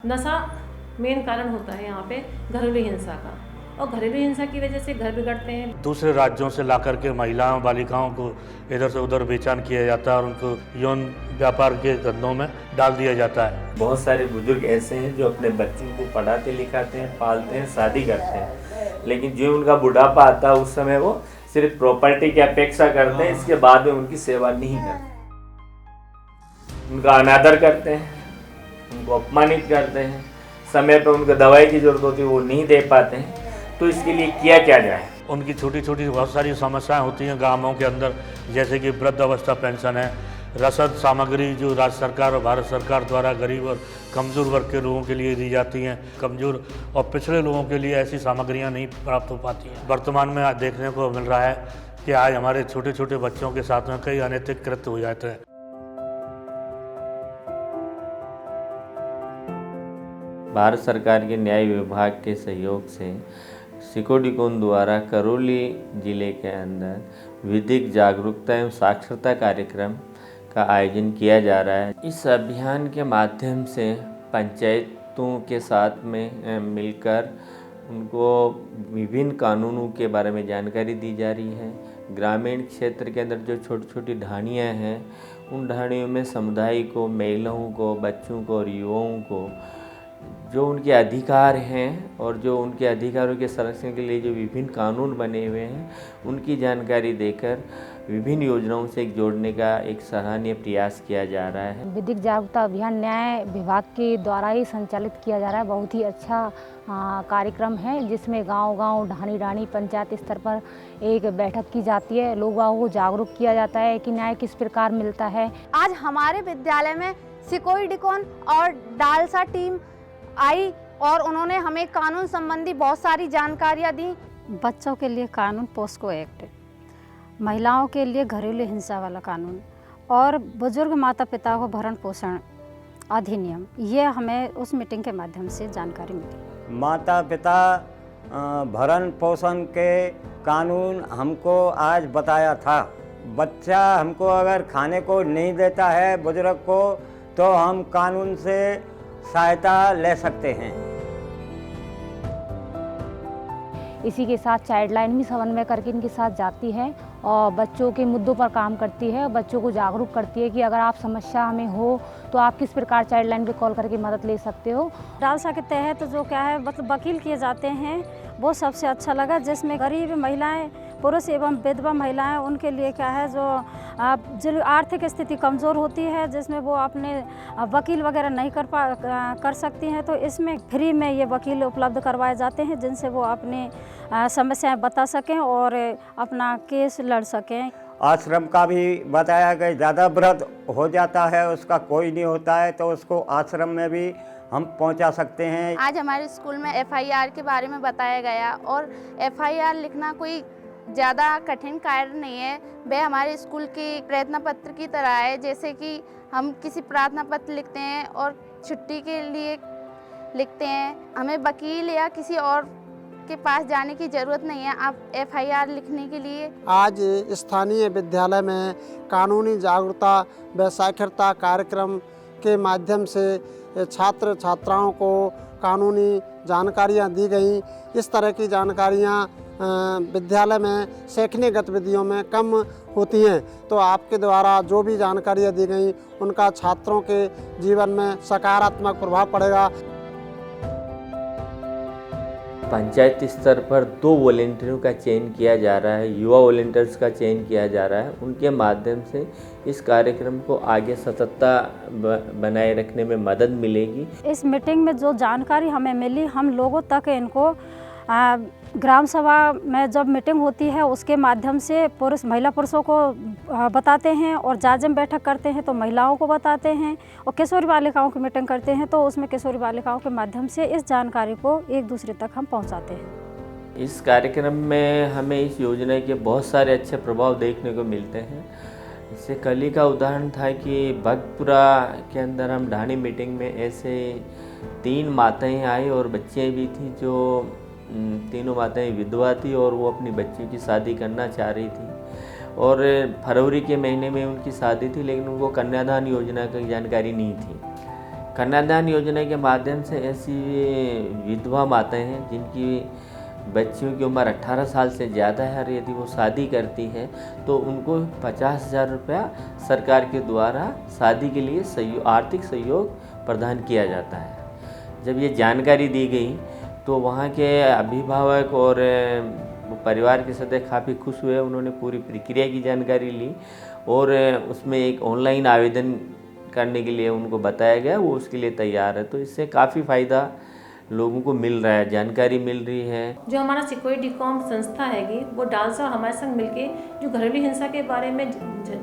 नशा मेन कारण होता है यहाँ पे घरेलू हिंसा का, और घरेलू हिंसा की वजह से घर बिगड़ते हैं। दूसरे राज्यों से ला करके महिलाओं बालिकाओं को इधर से उधर बेचान किया जाता है और उनको यौन व्यापार के धंधों में डाल दिया जाता है। बहुत सारे बुजुर्ग ऐसे हैं जो अपने बच्चों को पढ़ाते लिखाते हैं, पालते हैं, शादी करते हैं, लेकिन जो उनका बुढ़ापा आता है उस समय वो सिर्फ प्रॉपर्टी की अपेक्षा करते हैं, इसके बाद में उनकी सेवा नहीं करते, उनका अनादर करते हैं, उनको अपमानित करते हैं, समय पर उनको दवाई की जरूरत होती है वो नहीं दे पाते हैं। तो इसके लिए किया क्या जाए? उनकी छोटी छोटी बहुत सारी समस्याएं होती हैं गाँवों के अंदर, जैसे कि वृद्ध अवस्था पेंशन है, रसद सामग्री जो राज्य सरकार और भारत सरकार द्वारा गरीब और कमज़ोर वर्ग के लोगों के लिए दी जाती हैं, कमज़ोर और पिछड़े लोगों के लिए ऐसी सामग्रियां नहीं प्राप्त हो पाती हैं। वर्तमान में देखने को मिल रहा है कि आज हमारे छोटे छोटे बच्चों के साथ में कई अनैतिक कृत्य हो जाते हैं। भारत सरकार के न्याय विभाग के सहयोग से सिकोडीकोन द्वारा करौली जिले के अंदर विधिक जागरूकता एवं साक्षरता कार्यक्रम का आयोजन किया जा रहा है। इस अभियान के माध्यम से पंचायतों के साथ में मिलकर उनको विभिन्न कानूनों के बारे में जानकारी दी जा रही है। ग्रामीण क्षेत्र के अंदर जो छोटी छोटी ढाणियाँ हैं, उन ढाणियों में समुदाय को, महिलाओं को, बच्चों को और युवाओं को जो उनके अधिकार हैं और जो उनके अधिकारों के संरक्षण के लिए जो विभिन्न कानून बने हुए हैं, उनकी जानकारी देकर विभिन्न योजनाओं से जोड़ने का एक सराहनीय प्रयास किया जा रहा है। विधिक जागरूकता अभियान न्याय विभाग के द्वारा ही संचालित किया जा रहा है। बहुत ही अच्छा कार्यक्रम है, जिसमें गांव-गांव, ढाणी-ढाणी, पंचायत स्तर पर एक बैठक की जाती है। लोगों को जागरूक किया जाता है कि न्याय किस प्रकार मिलता है। आज हमारे विद्यालय में सिकोडीकोन और डालसा टीम आई और उन्होंने हमें कानून संबंधी बहुत सारी जानकारियाँ दी। बच्चों के लिए कानून पोस्को एक्ट, महिलाओं के लिए घरेलू हिंसा वाला कानून और बुजुर्ग माता पिता को भरण पोषण अधिनियम, ये हमें उस मीटिंग के माध्यम से जानकारी मिली। माता पिता भरण पोषण के कानून हमको आज बताया था। बच्चा हमको अगर खाने को नहीं देता है बुजुर्ग को, तो हम कानून से सहायता ले सकते हैं। इसी के साथ चाइल्ड लाइन भी समन्वय करके इनके साथ जाती है और बच्चों के मुद्दों पर काम करती है, बच्चों को जागरूक करती है कि अगर आप समस्या में हो तो आप किस प्रकार चाइल्ड लाइन पे कॉल करके मदद ले सकते हो। डालसा के तहत जो क्या है मतलब वकील किए जाते हैं, वो सबसे अच्छा लगा, जिसमें गरीब महिलाएं, पुरुष एवं विधवा महिलाएं, उनके लिए क्या है जो आर्थिक स्थिति कमज़ोर होती है, जिसमें वो अपने वकील वगैरह नहीं कर सकती हैं, तो इसमें फ्री में ये वकील उपलब्ध करवाए जाते हैं, जिनसे वो अपने समस्याएं बता सकें और अपना केस लड़ सकें। आश्रम का भी बताया गया, ज़्यादा वृद्ध हो जाता है, उसका कोई नहीं होता है, तो उसको आश्रम में भी हम पहुंचा सकते हैं। आज हमारे स्कूल में FIR के बारे में बताया गया और FIR लिखना कोई ज़्यादा कठिन कार्य नहीं है। वह हमारे स्कूल के प्रयत्न पत्र की तरह है, जैसे कि हम किसी प्रार्थना पत्र लिखते हैं और छुट्टी के लिए लिखते हैं। हमें वकील या किसी और के पास जाने की ज़रूरत नहीं है आप FIR लिखने के लिए। आज स्थानीय विद्यालय में कानूनी जागरूकता व साक्षरता कार्यक्रम के माध्यम से छात्र छात्राओं को कानूनी जानकारियां दी गई। इस तरह की जानकारियां विद्यालय में शैक्षणिक गतिविधियों में कम होती हैं, तो आपके द्वारा जो भी जानकारियां दी गई उनका छात्रों के जीवन में सकारात्मक प्रभाव पड़ेगा। पंचायत स्तर पर 2 वॉलेंटियरों का चयन किया जा रहा है, युवा वॉलेंटियर्स का चयन किया जा रहा है। उनके माध्यम से इस कार्यक्रम को आगे सततता बनाए रखने में मदद मिलेगी। इस मीटिंग में जो जानकारी हमें मिली, हम लोगों तक इनको ग्राम सभा में जब मीटिंग होती है उसके माध्यम से महिला पुरुषों को बताते हैं, और जाजम बैठक करते हैं तो महिलाओं को बताते हैं, और किशोरी बालिकाओं की मीटिंग करते हैं तो उसमें किशोरी बालिकाओं के माध्यम से इस जानकारी को एक दूसरे तक हम पहुंचाते हैं। इस कार्यक्रम में हमें इस योजना के बहुत सारे अच्छे प्रभाव देखने को मिलते हैं। इससे कल ही का उदाहरण था कि भगपुरा के अंदर हम ढाणी मीटिंग में ऐसे 3 माताएं आई और बच्चियाँ भी थी, जो तीनों माताएं विधवा थी और वो अपनी बच्ची की शादी करना चाह रही थी, और फरवरी के महीने में उनकी शादी थी, लेकिन उनको कन्यादान योजना की जानकारी नहीं थी। कन्यादान योजना के माध्यम से ऐसी विधवा माताएं हैं जिनकी बच्चियों की उम्र 18 साल से ज़्यादा है और यदि वो शादी करती है तो उनको 50,000 रुपया सरकार के द्वारा शादी के लिए आर्थिक सहयोग प्रदान किया जाता है। जब ये जानकारी दी गई तो वहाँ के अभिभावक और परिवार के सदस्य काफ़ी खुश हुए। उन्होंने पूरी प्रक्रिया की जानकारी ली और उसमें एक ऑनलाइन आवेदन करने के लिए उनको बताया गया, वो उसके लिए तैयार है। तो इससे काफ़ी फ़ायदा लोगों को मिल रहा है, जानकारी मिल रही है। जो हमारा सिकोई-डीकॉम संस्था हैगी वो डालसा हमारे संग मिलके जो घरेलू हिंसा के बारे में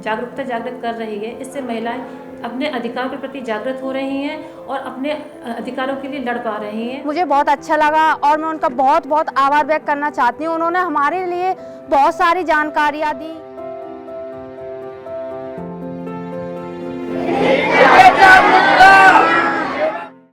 जागृत कर रही है। इससे महिलाएं अपने अधिकारों के प्रति जागृत हो रही हैं और अपने अधिकारों के लिए लड़ पा रही हैं। मुझे बहुत अच्छा लगा और मैं उनका बहुत बहुत आभार व्यक्त करना चाहती हूँ। उन्होंने हमारे लिए बहुत सारी जानकारियाँ दी।